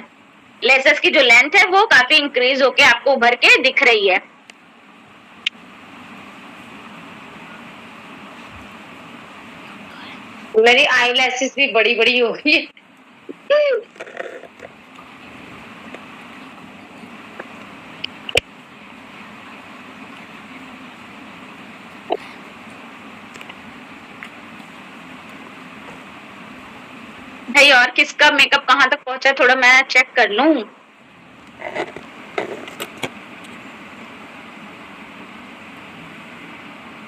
लेसेस की जो लेंथ है वो काफी इंक्रीज होके आपको उभर के दिख रही है। मेरी आई लैशेस भी बड़ी बड़ी हो गई है। भाई और किसका मेकअप कहाँ तक पहुंचा, थोड़ा मैं चेक कर लूं।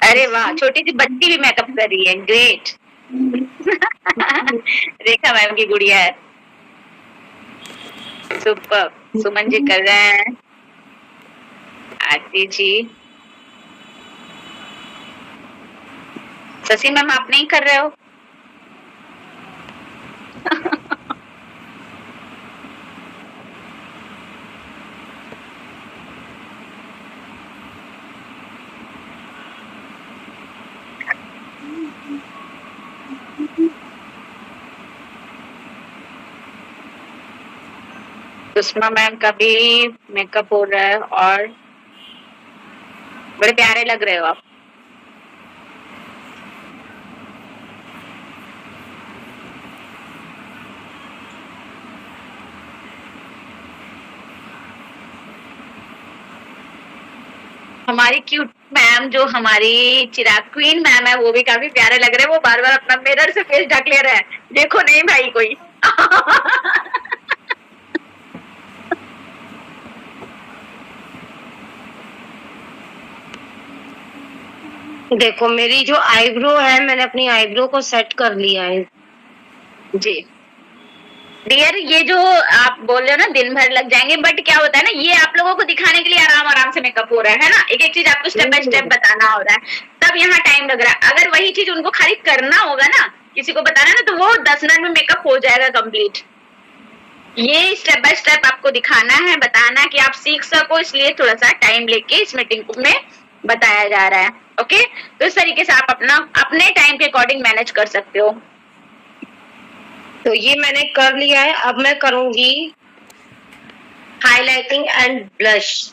अरे वाह, छोटी सी बच्ची भी मेकअप कर रही है, ग्रेट। रेखा मैम की गुड़िया है, सुपर। सुमन जी कर रहे हैं, आरती जी, शशि मैम आप नहीं कर रहे हो? सुषमा मैम का भी मेकअप हो रहा है और बड़े प्यारे लग रहे हो आप। हमारी क्यूट मैम जो हमारी चिराग क्वीन मैम है वो भी काफी प्यारे लग रहे हैं, वो बार बार अपना मिरर से फेस ढक ले रहे हैं, देखो नहीं भाई कोई। देखो मेरी जो आईब्रो है, मैंने अपनी आईब्रो को सेट कर लिया है। जी डियर, ये जो आप बोल रहे हो ना दिन भर लग जाएंगे, बट क्या होता है ना, ये आप लोगों को दिखाने के लिए आराम आराम से मेकअप हो रहा है ना, एक एक चीज आपको स्टेप बाय स्टेप बताना हो रहा है, तब यहाँ टाइम लग रहा है। अगर वही चीज उनको खाली करना होगा ना, किसी को बताना ना, तो वो 10 मिनट में मेकअप हो जाएगा कंप्लीट। ये स्टेप बाय स्टेप आपको दिखाना है, बताना है कि आप सीख सको, इसलिए थोड़ा सा टाइम लेके इस मीटिंग में बताया जा रहा है। ओके, तो इस तरीके से आप अपना अपने टाइम के अकॉर्डिंग मैनेज कर सकते हो। तो ये मैंने कर लिया है, अब मैं करूंगी हाइलाइटिंग एंड ब्लश।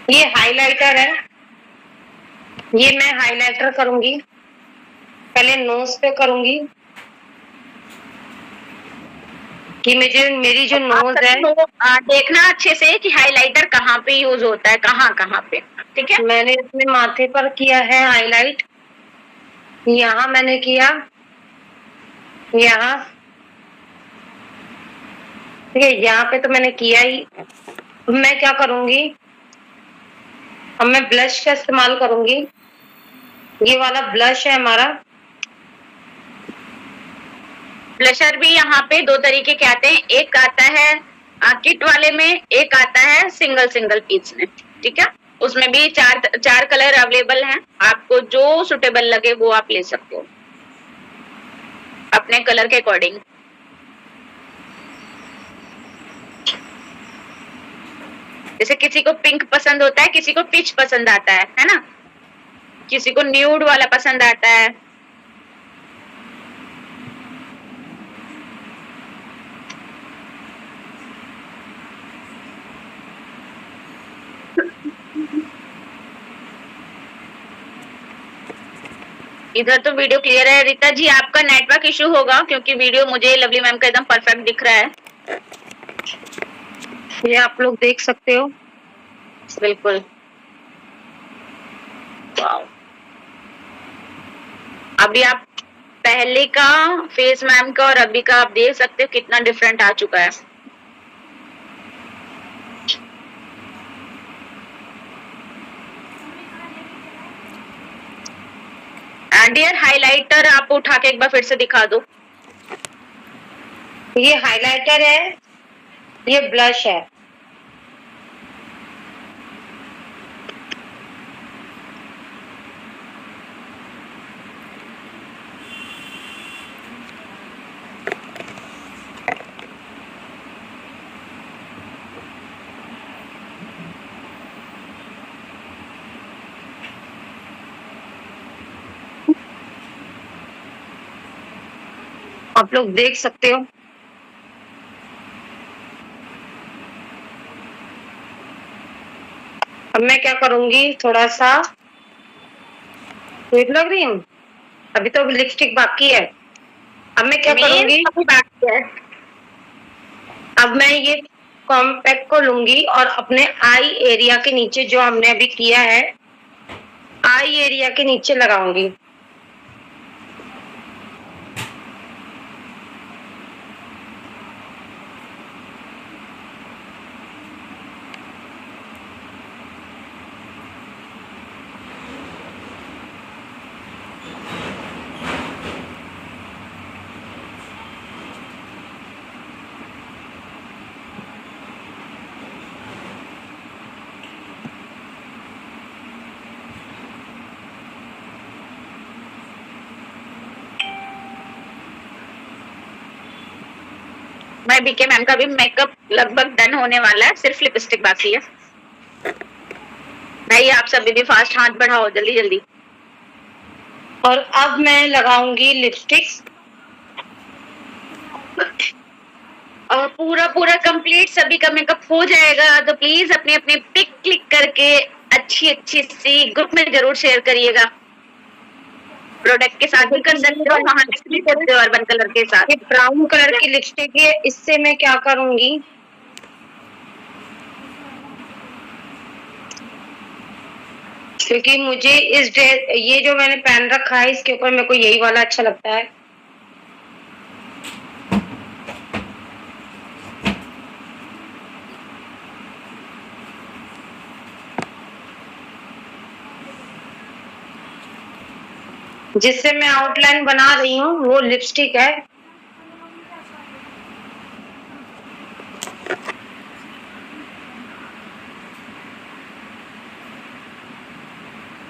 ये हाइलाइटर है, ये मैं हाइलाइटर करूंगी, पहले नोज पे करूंगी कि मेरी जो नोज है, देखना अच्छे से कि हाइलाइटर कहाँ पे यूज होता है, कहाँ कहाँ पे, ठीक है। मैंने अपने माथे पर किया है हाईलाइट, यहाँ मैंने किया, यहाँ, ठीक है, यहाँ पे तो मैंने किया ही। अब मैं क्या करूंगी, अब मैं ब्लश का इस्तेमाल करूंगी। ये वाला ब्लश है हमारा। ब्लशर भी यहाँ पे दो तरीके के आते हैं, एक आता है किट वाले में, एक आता है सिंगल सिंगल पीस में, ठीक है। उसमें भी चार कलर अवेलेबल हैं, आपको जो सुटेबल लगे वो आप ले सकते हो अपने कलर के अकॉर्डिंग। जैसे किसी को पिंक पसंद होता है, किसी को पीच पसंद आता है ना, किसी को न्यूड वाला पसंद आता है। इधर तो वीडियो क्लियर है। रीता जी आपका नेटवर्क इशू होगा, क्योंकि वीडियो मुझे लवली मैम का एकदम परफेक्ट दिख रहा है। ये आप लोग देख सकते हो, बिल्कुल। वाओ, अभी आप पहले का फेस मैम का और अभी का आप देख सकते हो कितना डिफरेंट आ चुका है। डियर हाइलाइटर आप उठा के एक बार फिर से दिखा दो। ये हाइलाइटर है, ये ब्लश है। आप लोग देख सकते हो। अब मैं क्या करूंगी, थोड़ा सा स्वीट लग रही हूँ, अभी तो लिपस्टिक बाकी है। अब मैं क्या करूंगी, बाकी है। अब मैं ये कॉम्पैक्ट को लूंगी और अपने आई एरिया के नीचे, जो हमने अभी किया है, आई एरिया के नीचे लगाऊंगी। भाई बीके मैम का भी मेकअप लगभग डन होने वाला है, सिर्फ लिपस्टिक बाकी है। भाई आप सभी भी फास्ट हाथ बढ़ाओ, जल्दी जल्दी। और अब मैं लगाऊंगी लिपस्टिक। और पूरा पूरा कंप्लीट सभी का मेकअप हो जाएगा तो प्लीज अपनी अपनी पिक क्लिक करके अच्छी अच्छी सी ग्रुप में जरूर शेयर करिएगा। प्रोडक्ट के साथ भी कर सकते हो, वहां भी कर सकते हो अर्बन कलर के साथ। ये ब्राउन कलर की लिपस्टिक है, इससे मैं क्या करूंगी, क्योंकि मुझे इस ड्रेस, ये जो मैंने पहन रखा है, इसके ऊपर मेरे को यही वाला अच्छा लगता है। जिससे मैं आउटलाइन बना रही हूँ वो लिपस्टिक है।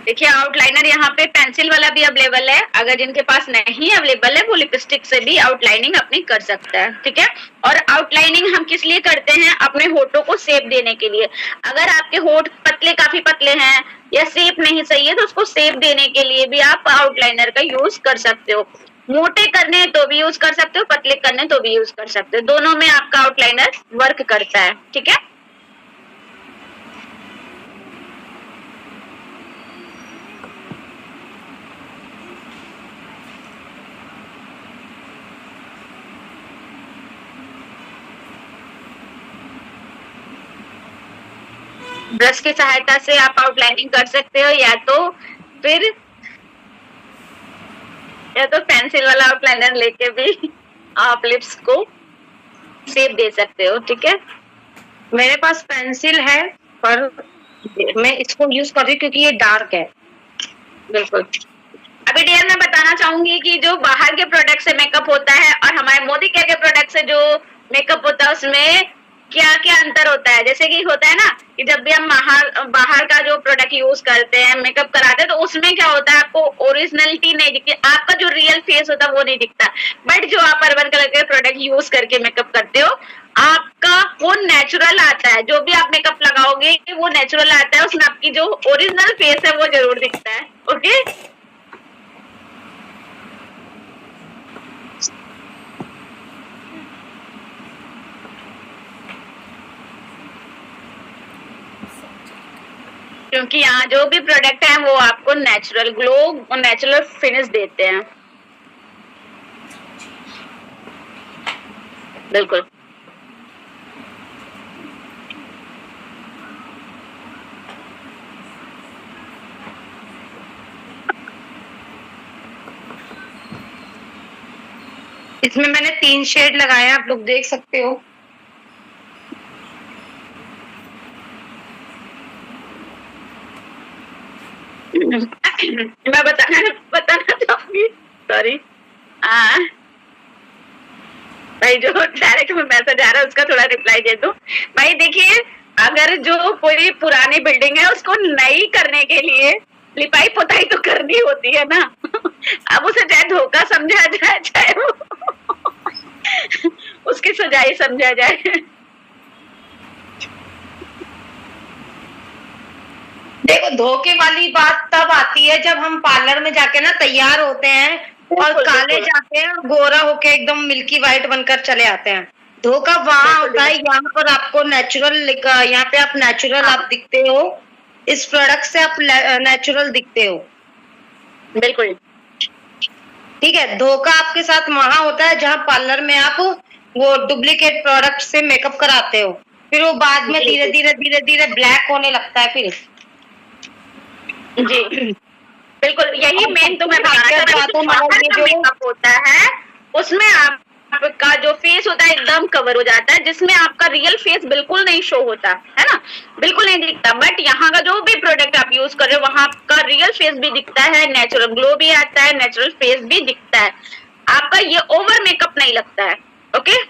देखिए आउटलाइनर यहाँ पे पेंसिल वाला भी अवेलेबल है, अगर जिनके पास नहीं अवेलेबल है वो लिपस्टिक से भी आउटलाइनिंग अपनी कर सकता है, ठीक है। और आउटलाइनिंग हम किस लिए करते हैं, अपने होठों को शेप देने के लिए। अगर आपके होठ पतले, काफी पतले हैं या शेप नहीं सही है, तो उसको शेप देने के लिए भी आप आउटलाइनर का यूज कर सकते हो। मोटे करने तो भी यूज कर सकते हो, पतले करने तो भी यूज कर सकते हो, दोनों में आपका आउटलाइनर वर्क करता है, ठीक है। ब्रश की सहायता से आप आउटलाइनिंग कर सकते हो, या तो पेंसिल वाला आउटलाइनर लेके भी आप लिप्स को शेप दे सकते हो, ठीक है। मेरे पास पेंसिल है पर मैं इसको यूज कर रही हूँ क्योंकि ये डार्क है। बिल्कुल। अभी डियर मैं बताना चाहूंगी कि जो बाहर के प्रोडक्ट से मेकअप होता है और हमारे मोदी केयर के प्रोडक्ट से जो मेकअप होता है उसमें क्या क्या अंतर होता है। जैसे कि होता है ना कि जब भी हम बाहर का जो प्रोडक्ट यूज करते हैं, मेकअप कराते हैं, तो उसमें क्या होता है, आपको ओरिजिनलिटी नहीं दिखती, आपका जो रियल फेस होता है वो नहीं दिखता। बट जो आप अर्बन कलर के प्रोडक्ट यूज करके मेकअप करते हो, आपका वो नेचुरल आता है। जो भी आप मेकअप लगाओगे वो नेचुरल आता है, उसमें आपकी जो ओरिजिनल फेस है वो जरूर दिखता है, ओके। क्योंकि यहाँ जो भी प्रोडक्ट है वो आपको नेचुरल ग्लो और नेचुरल फिनिश देते हैं, बिल्कुल। इसमें मैंने 3 शेड लगाया, आप लोग देख सकते हो। मैं बताना चाहूंगी, सॉरी, भाई जो डायरेक्ट में मैसेज आ रहा है उसका थोड़ा रिप्लाई दे दो। भाई देखिए, अगर जो कोई पुरानी बिल्डिंग है उसको नई करने के लिए लिपाई पुताई तो करनी होती है ना। अब उसे चाहे धोखा समझा जाए, चाहे वो उसकी सजाई समझा जाए। देखो, धोखे वाली बात तब आती है जब हम पार्लर में जाके ना तैयार होते हैं और बिल्कुल, काले बिल्कुल। जाते हैं और गोरा होके एकदम मिल्की व्हाइट बनकर चले आते हैं। धोखा वहाँ बिल्कुल, होता है, यहाँ पर आपको यहाँ पे आप नेचुरल हाँ, आप दिखते हो। इस प्रोडक्ट से आप नेचुरल दिखते हो। बिल्कुल। ठीक है, धोखा आपके साथ वहाँ होता है जहाँ पार्लर में आप वो डुप्लीकेट प्रोडक्ट से मेकअप कराते हो, फिर वो बाद में जी, धीरे जी। धीरे धीरे धीरे ब्लैक होने लगता है फिर। जी, बिल्कुल, यही और मेन तो मैं सबसे बता रहा दिक्कत था, बात जो है बाहर मतलब ये का जो मेकअप होता है, उसमें आपका जो फेस होता है एकदम कवर हो जाता है, जिसमें आपका रियल फेस बिल्कुल नहीं शो होता, है ना? बिल्कुल नहीं दिखता, बट यहाँ का जो भी प्रोडक्ट आप यूज कर रहे हो, वहाँ आपका रियल फेस भी दिखता है, नेचुरल ग्लो भी आता है, नेचुरल फेस भी दिखता है। आपका ये ओवर मेकअप नहीं लगता है, ओके?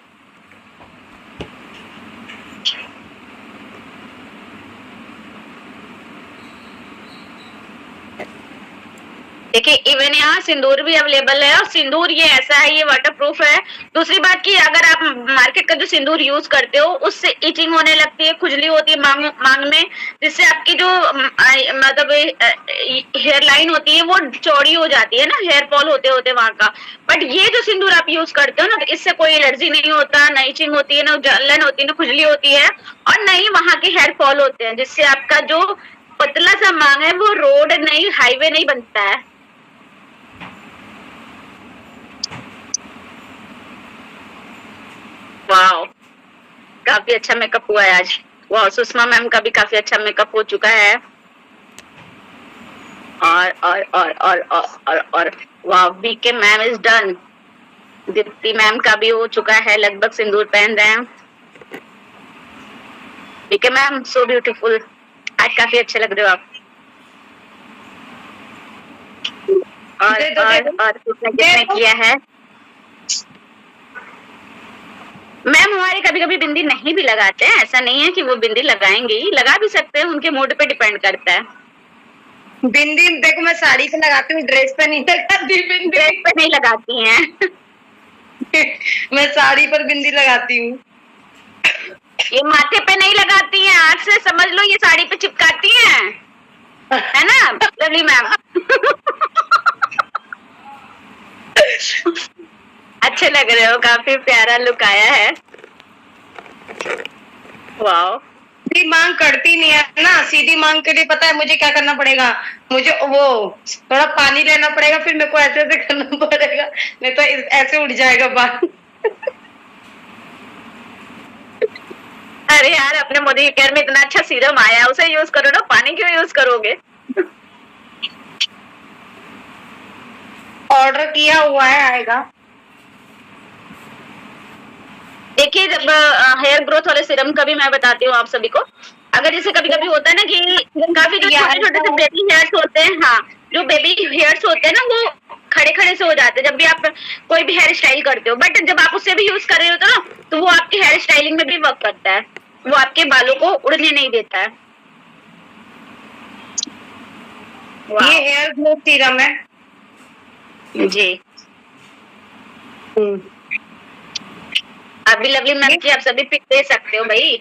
देखिए इवन यहाँ सिंदूर भी अवेलेबल है, और सिंदूर ये ऐसा है, ये वाटरप्रूफ है। दूसरी बात कि अगर आप मार्केट का जो सिंदूर यूज करते हो, उससे इचिंग होने लगती है, खुजली होती है मांग मांग में, जिससे आपकी जो मतलब हेयर लाइन होती है वो चौड़ी हो जाती है ना, हेयर फॉल होते होते वहां का। बट ये जो सिंदूर आप यूज करते हो ना, तो इससे कोई एलर्जी नहीं होता, न इचिंग होती है, न जलन होती है, न खुजली होती है, और न ही वहां के हेयर फॉल होते हैं, जिससे आपका जो पतला सा मांग है वो रोड नहीं, हाईवे नहीं बनता है। वाओ, काफी अच्छा मेकअप हुआ है आज। वाह, सुषमा मैम का भी काफी अच्छा मेकअप हो चुका है। और वाह, BK ma'am is done. Deepti ma'am का भी हो चुका है, लगभग सिंदूर पहन रहे हैं। बीके मैम सो ब्यूटीफुल, आज काफी अच्छे लग रहे हो आप। और किसने किया है? मैम हमारे कभी कभी बिंदी नहीं भी लगाते हैं, ऐसा नहीं है कि वो बिंदी लगाएंगे ही, लगा भी सकते हैं, उनके मूड पे डिपेंड करता है। बिंदी देखो मैं साड़ी पे लगाती हूँ, ड्रेस पे नहीं लगाती बिंदी। ड्रेस पे नहीं लगाती हैं। मैं साड़ी पर बिंदी लगाती हूँ। ये माथे पे नहीं लगाती हैं, आँख से समझ लो, ये साड़ी पे चिपकाती हैं, है ना लवली मैम? अच्छे लग रहे हो, काफी प्यारा लुक आया है। वाओ, सीधी मांग करती नहीं है ना, सीधी मांग के लिए पता है मुझे क्या करना पड़ेगा? मुझे वो थोड़ा पानी लेना पड़ेगा, फिर मेरे को ऐसे ऐसे करना पड़ेगा, नहीं तो ऐसे उड़ जाएगा बाल। अरे यार, अपने मोदी केयर में इतना अच्छा सीरम आया है, उसे यूज करो ना, पानी क्यों यूज करोगे? ऑर्डर किया हुआ है, आएगा। देखिए, जब हेयर ग्रोथ वाले सीरम का भी मैं बताती हूँ आप सभी को। अगर जैसे कभी कभी होता है ना कि काफी जो छोटे छोटे से बेबी हेयर्स होते हैं, हाँ, जो बेबी हेयर्स होते हैं ना, वो खड़े खड़े से हो जाते हैं जब भी आप कोई भी हेयर स्टाइल करते हो, बट जब आप उससे भी यूज कर रहे होते हो ना, तो वो आपकी हेयर स्टाइलिंग में भी वर्क करता है, वो आपके बालों को उड़ने नहीं देता है। ये हेयर ग्रोथ सीरम है जी। अभी लवली मैम की आप सभी पिक दे सकते हो भाई।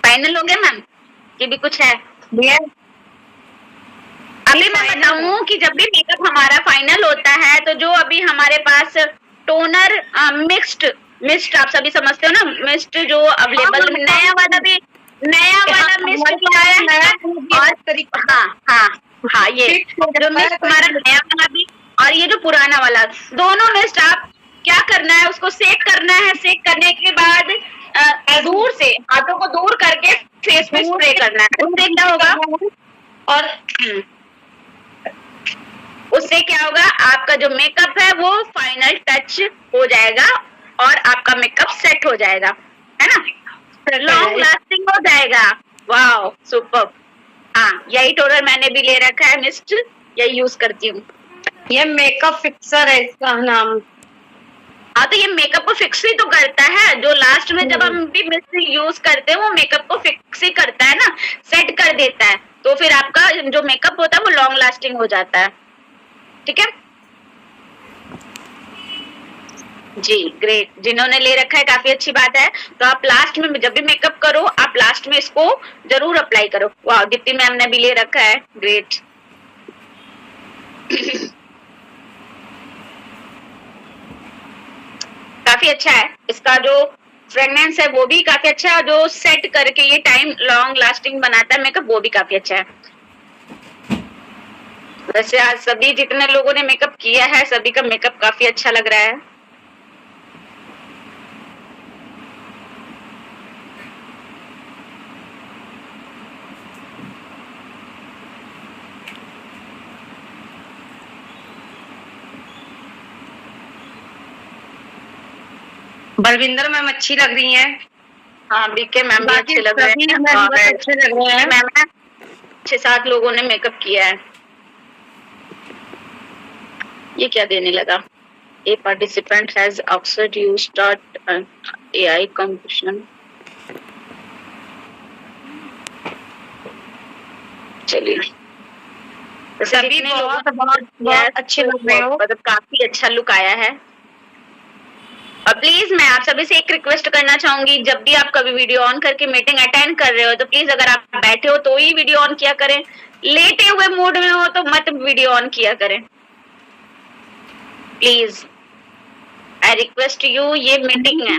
फाइनल हो गया मैम कि भी कुछ है? अभी मैं बताऊं कि जब भी मेकअप हमारा फाइनल होता है, तो जो अभी हमारे पास टोनर मिस्ट आप सभी समझते हो ना, मिस्ट जो अवेलेबल नया वाला मिस्ट भी आया है, और हाँ ये जो मिस्ट हमारा नया वाला भी, और ये जो पुराना वाला, दोनों मिस्ट आप क्या करना है, उसको सेक करना है, सेक करने के बाद दूर से हाथों को दूर करके फेस पे स्प्रे करना है। उससे क्या होगा, और उससे क्या होगा, आपका जो मेकअप है वो फाइनल टच हो जाएगा, और आपका मेकअप सेट हो जाएगा, है ना, लॉन्ग लास्टिंग हो जाएगा। Wow, super. हाँ, यही टोनर मैंने भी ले रखा है, मिस्ट, यही यूज करती हूँ। ये मेकअप फिक्सर है इसका नाम। हाँ, तो ये मेकअप को फिक्स ही तो करता है, जो लास्ट में जब हम भी मिस्ट यूज करते हैं, वो मेकअप को फिक्स ही करता है ना, सेट कर देता है, तो फिर आपका जो मेकअप होता है वो लॉन्ग लास्टिंग हो जाता है। ठीक है जी, ग्रेट। जिन्होंने ले रखा है काफी अच्छी बात है, तो आप लास्ट में जब भी मेकअप करो, आप लास्ट में इसको जरूर अप्लाई करो। वाह, दीप्ति मैम ने भी ले रखा है, ग्रेट। काफी अच्छा है, इसका जो फ्रेगनेंस है वो भी काफी अच्छा है, जो सेट करके ये टाइम लॉन्ग लास्टिंग बनाता है मेकअप वो भी काफी अच्छा है। वैसे आज सभी जितने लोगों ने मेकअप किया है सभी का मेकअप काफी अच्छा लग रहा है। बलविंदर मैम अच्छी लग रही हैं। हाँ बीके मैम भी अच्छे लग रहे सभी हैं members और अच्छे लग रहे हैं। मैम ने 6-7 लोगों ने मेकअप किया है। ये क्या देने लगा? A participant has asked you start an AI competition. चलिए सभी जितने लोगों बहुत बहुत बहुत अच्छे लग रहे हो। मतलब काफी अच्छा लुक आया है। और प्लीज मैं आप सभी से एक रिक्वेस्ट करना चाहूंगी, जब भी आप कभी वीडियो ऑन करके मीटिंग अटेंड कर रहे हो तो प्लीज अगर आप बैठे हो तो ही वीडियो ऑन किया करें, लेटे हुए मूड में हो तो मत वीडियो ऑन किया करें प्लीज। आई रिक्वेस्ट यू, ये मीटिंग है।